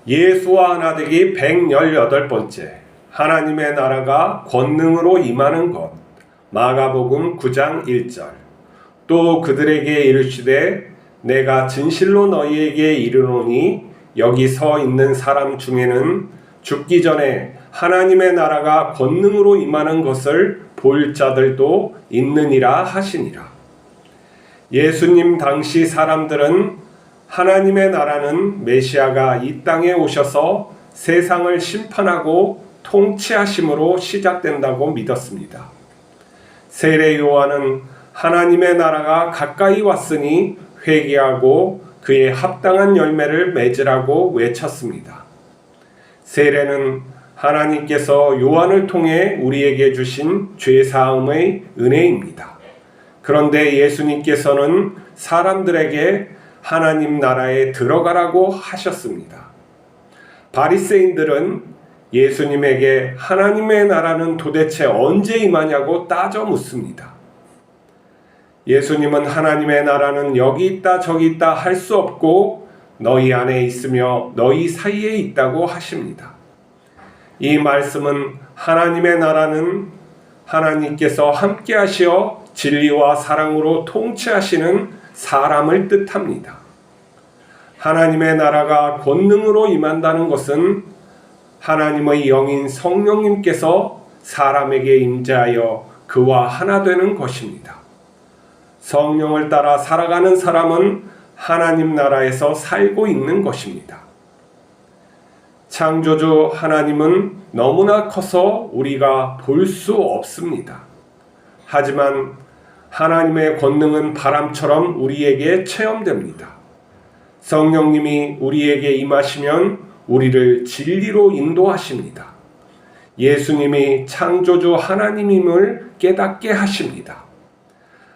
예수와 하나 되기 118번째 하나님의 나라가 권능으로 임하는 것. 마가복음 9장 1절. 또 그들에게 이르시되 내가 진실로 너희에게 이르노니 여기 서 있는 사람 중에는 죽기 전에 하나님의 나라가 권능으로 임하는 것을 볼 자들도 있느니라 하시니라. 예수님 당시 사람들은 하나님의 나라는 메시아가 이 땅에 오셔서 세상을 심판하고 통치하심으로 시작된다고 믿었습니다. 세례 요한은 하나님의 나라가 가까이 왔으니 회개하고 그에 합당한 열매를 맺으라고 외쳤습니다. 세례는 하나님께서 요한을 통해 우리에게 주신 죄사함의 은혜입니다. 그런데 예수님께서는 사람들에게 하나님 나라에 들어가라고 하셨습니다. 바리새인들은 예수님에게 하나님의 나라는 도대체 언제 임하냐고 따져 묻습니다. 예수님은 하나님의 나라는 여기 있다 저기 있다 할 수 없고 너희 안에 있으며 너희 사이에 있다고 하십니다. 이 말씀은 하나님의 나라는 하나님께서 함께 하시어 진리와 사랑으로 통치하시는 사람을 뜻합니다. 하나님의 나라가 권능으로 임한다는 것은 하나님의 영인 성령님께서 사람에게 임재하여 그와 하나 되는 것입니다. 성령을 따라 살아가는 사람은 하나님 나라에서 살고 있는 것입니다. 창조주 하나님은 너무나 커서 우리가 볼 수 없습니다. 하지만 하나님의 권능은 바람처럼 우리에게 체험됩니다. 성령님이 우리에게 임하시면 우리를 진리로 인도하십니다. 예수님이 창조주 하나님임을 깨닫게 하십니다.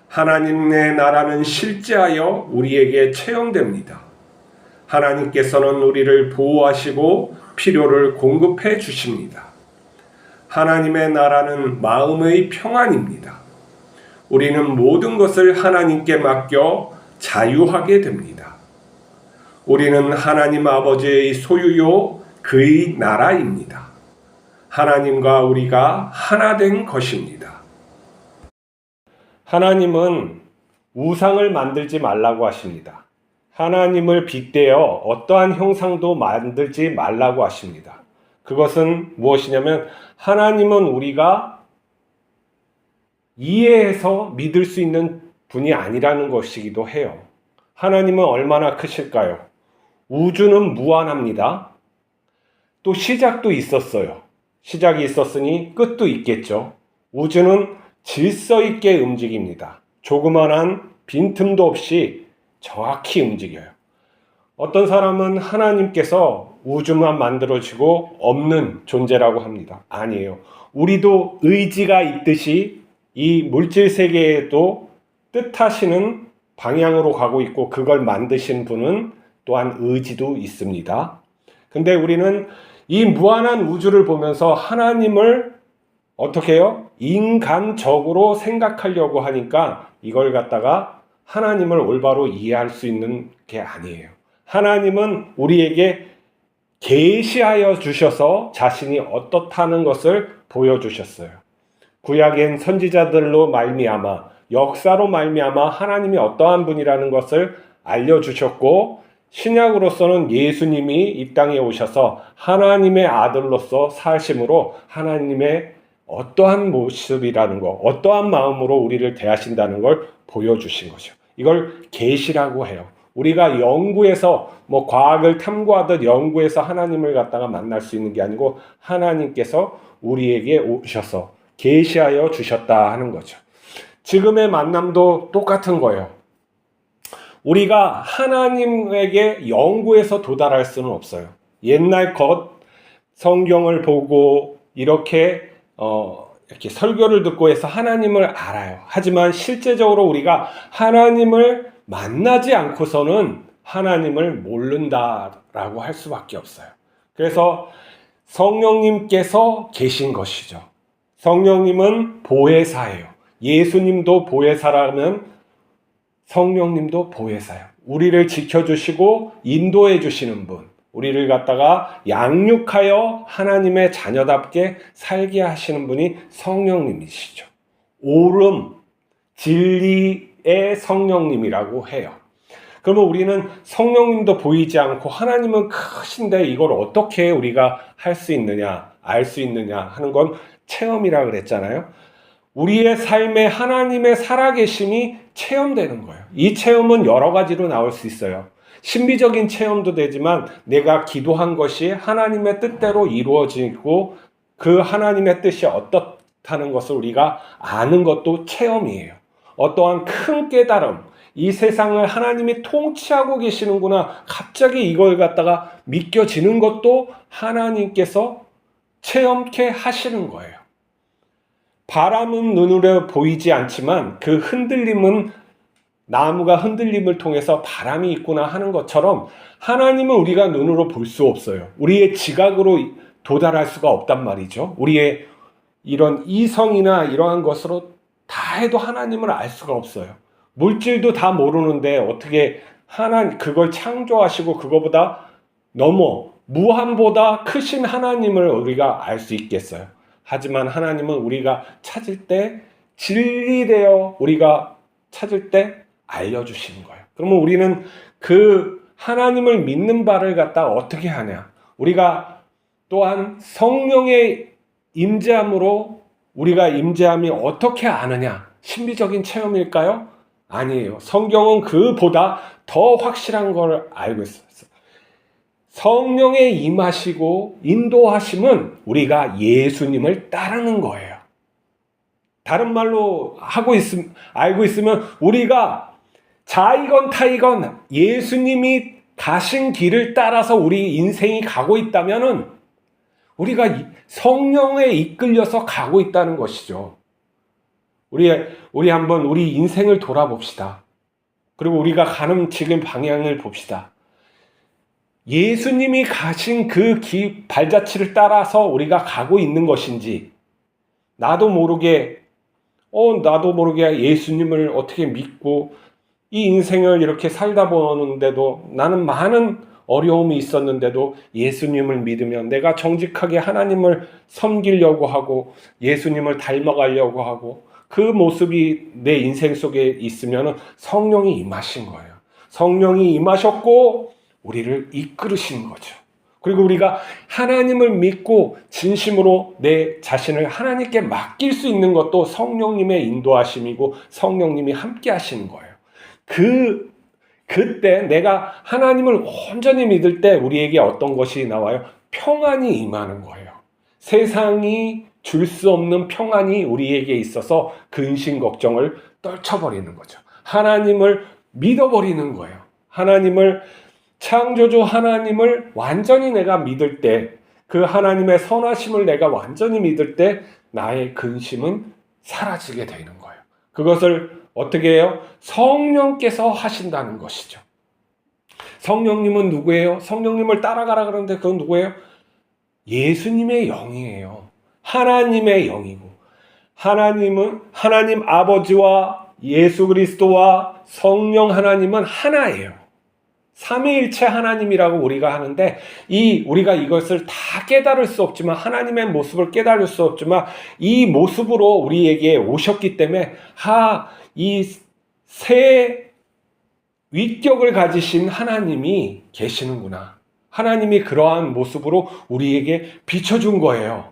하나님의 나라는 실제하여 우리에게 체험됩니다. 하나님께서는 우리를 보호하시고 필요를 공급해 주십니다. 하나님의 나라는 마음의 평안입니다. 우리는 모든 것을 하나님께 맡겨 자유하게 됩니다. 우리는 하나님 아버지의 소유요 그의 나라입니다. 하나님과 우리가 하나 된 것입니다. 하나님은 우상을 만들지 말라고 하십니다. 하나님을 빗대어 어떠한 형상도 만들지 말라고 하십니다. 그것은 무엇이냐면 하나님은 우리가 이해해서 믿을 수 있는 분이 아니라는 것이기도 해요. 하나님은 얼마나 크실까요? 우주는 무한합니다. 또 시작도 있었어요. 시작이 있었으니 끝도 있겠죠. 우주는 질서 있게 움직입니다. 조그만한 빈틈도 없이 정확히 움직여요. 어떤 사람은 하나님께서 우주만 만들어지고 없는 존재라고 합니다. 아니에요. 우리도 의지가 있듯이 이 물질 세계에도 뜻하시는 방향으로 가고 있고 그걸 만드신 분은 또한 의지도 있습니다. 근데 우리는 이 무한한 우주를 보면서 하나님을 어떻게 해요? 인간적으로 생각하려고 하니까 이걸 갖다가 하나님을 올바로 이해할 수 있는 게 아니에요. 하나님은 우리에게 계시하여 주셔서 자신이 어떻다는 것을 보여주셨어요. 구약엔 선지자들로 말미암아 역사로 말미암아 하나님이 어떠한 분이라는 것을 알려주셨고 신약으로서는 예수님이 이 땅에 오셔서 하나님의 아들로서 사심으로 하나님의 어떠한 모습이라는 것, 어떠한 마음으로 우리를 대하신다는 걸 보여주신 거죠. 이걸 계시라고 해요. 우리가 연구해서 과학을 탐구하듯 연구해서 하나님을 갖다가 만날 수 있는 게 아니고 하나님께서 우리에게 오셔서 계시하여 주셨다 하는 거죠. 지금의 만남도 똑같은 거예요. 우리가 하나님에게 연구해서 도달할 수는 없어요. 옛날 것 성경을 보고 이렇게 설교를 듣고 해서 하나님을 알아요. 하지만 실제적으로 우리가 하나님을 만나지 않고서는 하나님을 모른다라고 할 수밖에 없어요. 그래서 성령님께서 계신 것이죠. 성령님은 보혜사예요. 예수님도 보혜사라면 성령님도 보혜사예요. 우리를 지켜주시고 인도해 주시는 분. 우리를 갖다가 양육하여 하나님의 자녀답게 살게 하시는 분이 성령님이시죠. 옳음, 진리의 성령님이라고 해요. 그러면 우리는 성령님도 보이지 않고 하나님은 크신데 이걸 어떻게 우리가 할 수 있느냐, 알 수 있느냐 하는 건 체험이라 그랬잖아요. 우리의 삶에 하나님의 살아계심이 체험되는 거예요. 이 체험은 여러 가지로 나올 수 있어요. 신비적인 체험도 되지만 내가 기도한 것이 하나님의 뜻대로 이루어지고 그 하나님의 뜻이 어떻다는 것을 우리가 아는 것도 체험이에요. 어떠한 큰 깨달음, 이 세상을 하나님이 통치하고 계시는구나, 갑자기 이걸 갖다가 믿겨지는 것도 하나님께서 체험케 하시는 거예요. 바람은 눈으로 보이지 않지만 그 흔들림은, 나무가 흔들림을 통해서 바람이 있구나 하는 것처럼 하나님은 우리가 눈으로 볼 수 없어요. 우리의 지각으로 도달할 수가 없단 말이죠. 우리의 이런 이성이나 이러한 것으로 다 해도 하나님을 알 수가 없어요. 물질도 다 모르는데 어떻게 그걸 창조하시고 그거보다 넘어 무한보다 크신 하나님을 우리가 알 수 있겠어요. 하지만 하나님은 우리가 찾을 때, 진리되어 우리가 찾을 때 알려주시는 거예요. 그러면 우리는 그 하나님을 믿는 바를 갖다 어떻게 하냐? 우리가 또한 성령의 임재함으로 우리가 임재함이 어떻게 아느냐? 신비적인 체험일까요? 아니에요. 성경은 그보다 더 확실한 걸 알고 있어요. 성령의 임하시고 인도하심은 우리가 예수님을 따르는 거예요. 다른 말로 알고 있으면 우리가 자이건 타이건 예수님이 가신 길을 따라서 우리 인생이 가고 있다면은 우리가 성령에 이끌려서 가고 있다는 것이죠. 우리 한번 우리 인생을 돌아봅시다. 그리고 우리가 가는 지금 방향을 봅시다. 예수님이 가신 그 발자취를 따라서 우리가 가고 있는 것인지, 나도 모르게 예수님을 어떻게 믿고 이 인생을 이렇게 살다 보는데도 나는 많은 어려움이 있었는데도 예수님을 믿으면 내가 정직하게 하나님을 섬기려고 하고 예수님을 닮아가려고 하고 그 모습이 내 인생 속에 있으면 성령이 임하신 거예요. 성령이 임하셨고 우리를 이끌으신 거죠. 그리고 우리가 하나님을 믿고 진심으로 내 자신을 하나님께 맡길 수 있는 것도 성령님의 인도하심이고 성령님이 함께 하시는 거예요. 그때 내가 하나님을 온전히 믿을 때 우리에게 어떤 것이 나와요? 평안이 임하는 거예요. 세상이 줄 수 없는 평안이 우리에게 있어서 근심 걱정을 떨쳐버리는 거죠. 하나님을 믿어버리는 거예요. 창조주 하나님을 완전히 내가 믿을 때, 그 하나님의 선하심을 내가 완전히 믿을 때 나의 근심은 사라지게 되는 거예요. 그것을 어떻게 해요? 성령께서 하신다는 것이죠. 성령님은 누구예요? 성령님을 따라가라 그러는데 그건 누구예요? 예수님의 영이에요. 하나님의 영이고, 하나님은 하나님 아버지와 예수 그리스도와 성령 하나님은 하나예요. 삼위일체 하나님이라고 우리가 하는데 우리가 이것을 다 깨달을 수 없지만, 하나님의 모습을 깨달을 수 없지만 이 모습으로 우리에게 오셨기 때문에 이 새 위격을 가지신 하나님이 계시는구나. 하나님이 그러한 모습으로 우리에게 비춰준 거예요.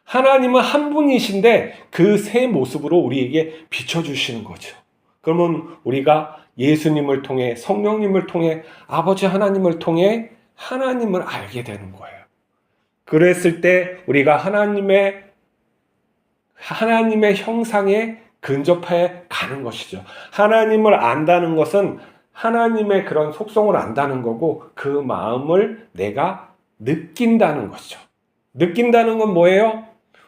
하나님은 한 분이신데 그 새 모습으로 우리에게 비춰주시는 거죠. 그러면 우리가 예수님을 통해, 성령님을 통해, 아버지 하나님을 통해 하나님을 알게 되는 거예요. 그랬을 때 우리가 하나님의 형상에 근접해 가는 것이죠. 하나님을 안다는 것은 하나님의 그런 속성을 안다는 거고, 그 마음을 내가 느낀다는 것이죠. 느낀다는 건 뭐예요?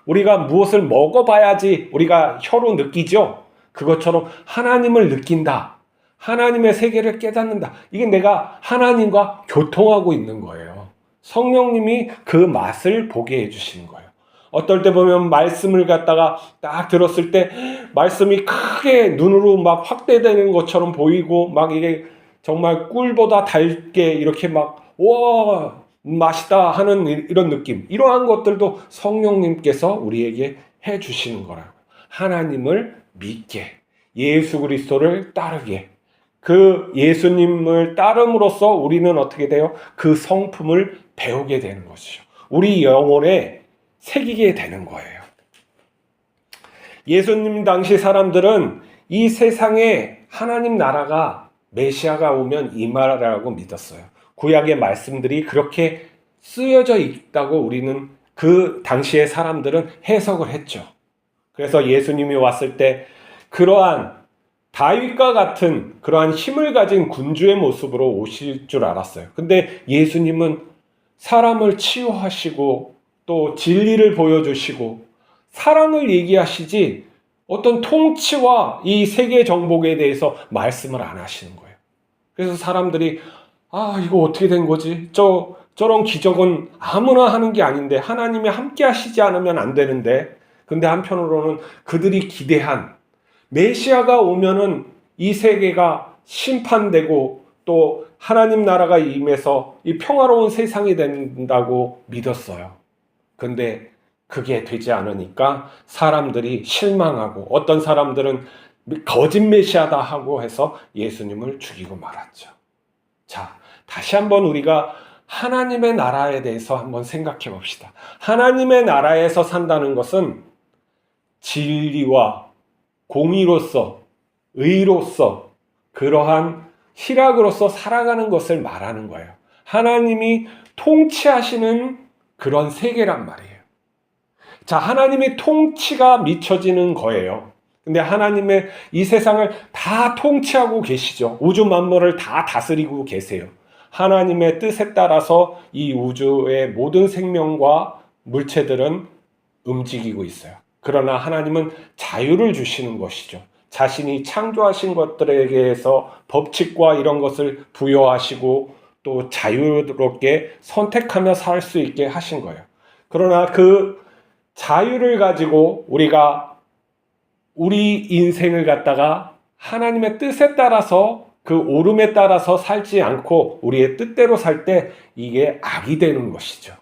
우리가 무엇을 먹어봐야지 우리가 혀로 느끼죠. 그것처럼 하나님을 느낀다. 하나님의 세계를 깨닫는다. 이게 내가 하나님과 교통하고 있는 거예요. 성령님이 그 맛을 보게 해주시는 거예요. 어떨 때 보면 말씀을 갖다가 딱 들었을 때 말씀이 크게 눈으로 막 확대되는 것처럼 보이고, 막 이게 정말 꿀보다 달게 이렇게 막 와, 맛있다 하는 이런 느낌, 이러한 것들도 성령님께서 우리에게 해 주시는 거라고. 하나님을 믿게, 예수 그리스도를 따르게, 그 예수님을 따름으로써 우리는 어떻게 돼요? 그 성품을 배우게 되는 것이죠. 우리 영혼에 새기게 되는 거예요. 예수님 당시 사람들은 이 세상에 하나님 나라가, 메시아가 오면 임하라고 믿었어요. 구약의 말씀들이 그렇게 쓰여져 있다고 우리는 그 당시의 사람들은 해석을 했죠. 그래서 예수님이 왔을 때 그러한 다윗과 같은 그러한 힘을 가진 군주의 모습으로 오실 줄 알았어요. 근데 예수님은 사람을 치유하시고 또 진리를 보여주시고 사랑을 얘기하시지 어떤 통치와 이 세계 정복에 대해서 말씀을 안 하시는 거예요. 그래서 사람들이 이거 어떻게 된 거지? 저런 기적은 아무나 하는 게 아닌데, 하나님이 함께 하시지 않으면 안 되는데. 근데 한편으로는 그들이 기대한 메시아가 오면은 이 세계가 심판되고 또 하나님 나라가 임해서 이 평화로운 세상이 된다고 믿었어요. 근데 그게 되지 않으니까 사람들이 실망하고, 어떤 사람들은 거짓 메시아다 하고 해서 예수님을 죽이고 말았죠. 자, 다시 한번 우리가 하나님의 나라에 대해서 한번 생각해 봅시다. 하나님의 나라에서 산다는 것은 진리와 공의로서, 의로서, 그러한 희락으로서 살아가는 것을 말하는 거예요. 하나님이 통치하시는 그런 세계란 말이에요. 자, 하나님의 통치가 미쳐지는 거예요. 근데 하나님의 이 세상을 다 통치하고 계시죠. 우주 만물을 다 다스리고 계세요. 하나님의 뜻에 따라서 이 우주의 모든 생명과 물체들은 움직이고 있어요. 그러나 하나님은 자유를 주시는 것이죠. 자신이 창조하신 것들에게서 법칙과 이런 것을 부여하시고 또 자유롭게 선택하며 살 수 있게 하신 거예요. 그러나 그 자유를 가지고 우리가 우리 인생을 갖다가 하나님의 뜻에 따라서, 그 오름에 따라서 살지 않고 우리의 뜻대로 살 때 이게 악이 되는 것이죠.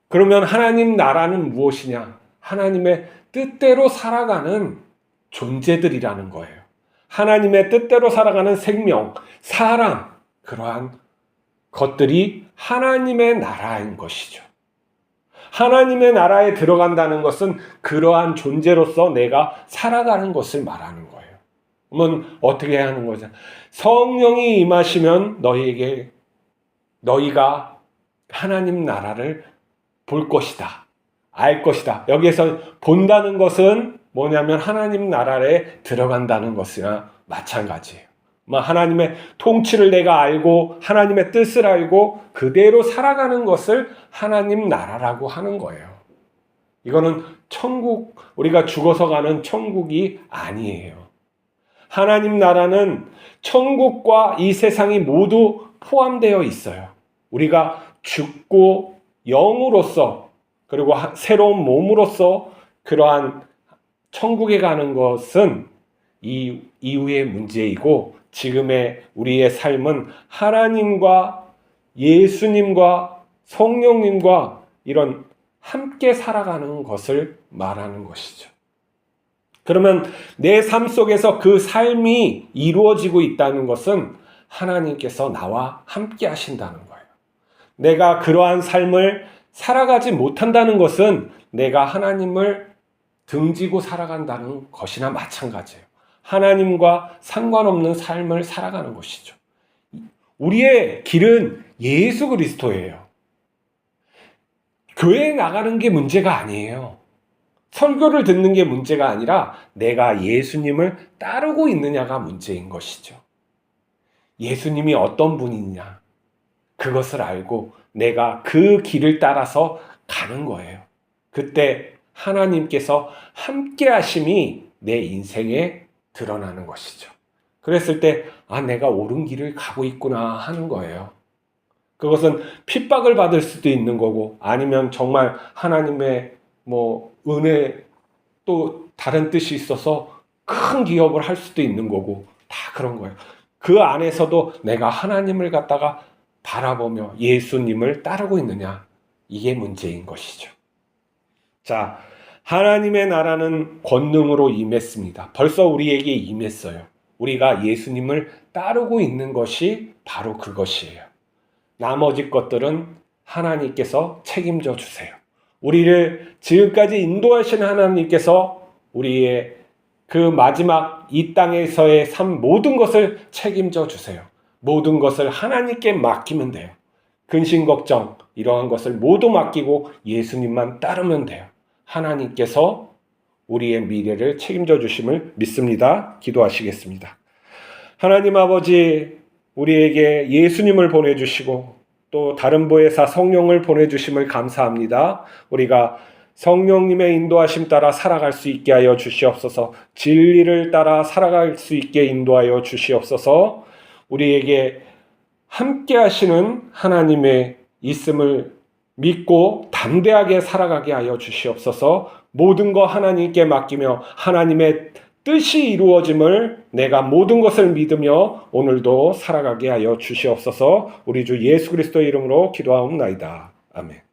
그러면 하나님 나라는 무엇이냐? 하나님의 뜻대로 살아가는 존재들이라는 거예요. 하나님의 뜻대로 살아가는 생명, 사람, 그러한 것들이 하나님의 나라인 것이죠. 하나님의 나라에 들어간다는 것은 그러한 존재로서 내가 살아가는 것을 말하는 거예요. 그러면 어떻게 하는 거죠? 성령이 임하시면 너희가 하나님 나라를 볼 것이다, 알 것이다. 여기에서 본다는 것은 뭐냐면 하나님 나라에 들어간다는 것이나 마찬가지예요. 하나님의 통치를 내가 알고 하나님의 뜻을 알고 그대로 살아가는 것을 하나님 나라라고 하는 거예요. 이거는 천국, 우리가 죽어서 가는 천국이 아니에요. 하나님 나라는 천국과 이 세상이 모두 포함되어 있어요. 우리가 죽고 영으로서, 그리고 새로운 몸으로서 그러한 천국에 가는 것은 이 이후의 문제이고, 지금의 우리의 삶은 하나님과 예수님과 성령님과 이런 함께 살아가는 것을 말하는 것이죠. 그러면 내 삶 속에서 그 삶이 이루어지고 있다는 것은 하나님께서 나와 함께 하신다는 거예요. 내가 그러한 삶을 살아가지 못한다는 것은 내가 하나님을 등지고 살아간다는 것이나 마찬가지예요. 하나님과 상관없는 삶을 살아가는 것이죠. 우리의 길은 예수 그리스도예요. 교회에 나가는 게 문제가 아니에요. 설교를 듣는 게 문제가 아니라 내가 예수님을 따르고 있느냐가 문제인 것이죠. 예수님이 어떤 분이냐, 그것을 알고 내가 그 길을 따라서 가는 거예요. 그때 하나님께서 함께 하심이 내 인생에 드러나는 것이죠. 그랬을 때 내가 옳은 길을 가고 있구나 하는 거예요. 그것은 핍박을 받을 수도 있는 거고, 아니면 정말 하나님의 은혜, 또 다른 뜻이 있어서 큰 기업을 할 수도 있는 거고, 다 그런 거예요. 그 안에서도 내가 하나님을 갖다가 바라보며 예수님을 따르고 있느냐? 이게 문제인 것이죠. 자, 하나님의 나라는 권능으로 임했습니다. 벌써 우리에게 임했어요. 우리가 예수님을 따르고 있는 것이 바로 그것이에요. 나머지 것들은 하나님께서 책임져 주세요. 우리를 지금까지 인도하신 하나님께서 우리의 그 마지막 이 땅에서의 삶 모든 것을 책임져 주세요. 모든 것을 하나님께 맡기면 돼요. 근심 걱정 이러한 것을 모두 맡기고 예수님만 따르면 돼요. 하나님께서 우리의 미래를 책임져 주심을 믿습니다. 기도하시겠습니다. 하나님 아버지, 우리에게 예수님을 보내주시고 또 다른 보혜사 성령을 보내주심을 감사합니다. 우리가 성령님의 인도하심 따라 살아갈 수 있게 하여 주시옵소서. 진리를 따라 살아갈 수 있게 인도하여 주시옵소서. 우리에게 함께 하시는 하나님의 있음을 믿고 담대하게 살아가게 하여 주시옵소서. 모든 거 하나님께 맡기며 하나님의 뜻이 이루어짐을 내가 모든 것을 믿으며 오늘도 살아가게 하여 주시옵소서. 우리 주 예수 그리스도의 이름으로 기도하옵나이다. 아멘.